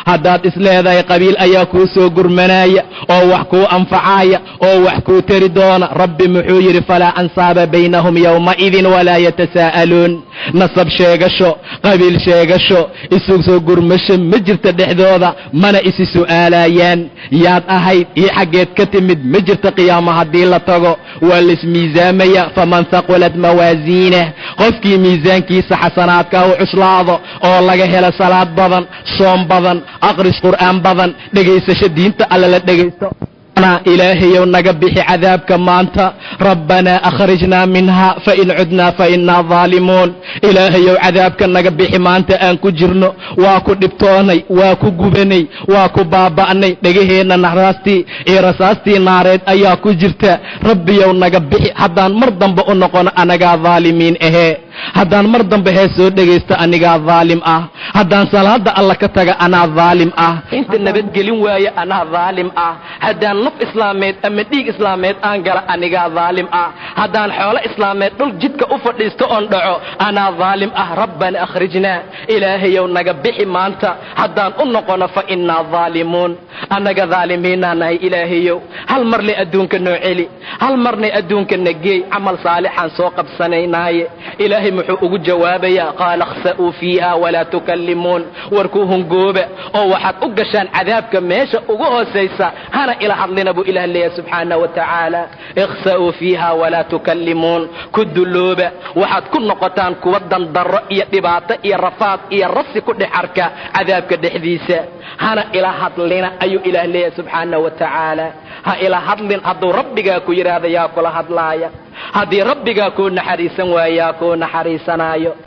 haddaad isleedahay qabiil ayaa kuu soo gurmanaya oo wax kuu anfacaya oo wax kuu tari doona rabbi muxuu yidhi falaa ansaaba baynahum yowmaidin walaa yatasaa'aluun nasab sheegasho qabiil sheegasho isu soo gurmasho ma jirta dhexdooda mana isi su'aalayaan yaad ahayd iyo xaggeed ka timid ma jirta qiyaamo haddii la tago waa laismiisaamaya faman haqulat mawaasiinah qofkii miisaankiisa xasanaadka u cuslaado oo laga helo salaad badan soom badan aqris qur'aan badan dhegaysasho diinta alla la dhegaysto ilaahayow naga bixi cadaabka maanta rabbanaa akhrijnaa minha fain cudnaa fainaa daalimuun ilaahayow cadaabka naga bixi maanta aan ku jirno waa ku dhibtoonay waa ku gubanay waa ku baaba'nay dhegaheenna raastii iyo rasaastii naareed ayaa ku jirta rabbiyow naga bixi haddaan mar dambe u noqono anagaa daalimiin ahee haddaan mar dambe hee soo dhegaysto anigaa daalim ah haddaan salaada alla ka taga anaa daalim ah inta nabadgelin waaye anaa daalim ah haddaan naf islaameed ama dhiig islaameed aan gala anigaa daalim ah haddaan xoolo islaameed dhul jidka u fadhiisto oon dhaco anaa daalim ah rabbana akhrijnaa ilaahayow naga bixi maanta haddaan u noqono fa innaa daalimuun annaga daalimiinaa nahay ilaahayow hal marle adduunka noo celi hal marnay adduunka na geey camal saalixaan soo qabsanaynaaye ilaahay muxuu ugu jawaabayaa qaala khsa'uu fiiha walaa tukallimuun warkuu hungooba oo waxaad u gashaan cadaabka meesha ugu hoosaysa hana ila hadlina buu ilaah leeyahay subxaanahu wa tacaala ikhsa'uu fiiha walaa tukallimuun ku dulooba waxaad ku noqotaan kuwa dandarro iyo dhibaato iyo rafaad iyo rasi ku dhex arka cadaabka dhexdiisa hana ila hadlina ayuu ilaah leeyahay subxaanahu wa tacaala ha ila hadlin hadduu rabbigaa ku yidhaahda yaa kula hadlaaya haddii rabbigaa kuu naxariisan waayaa kuu naxariisanaayo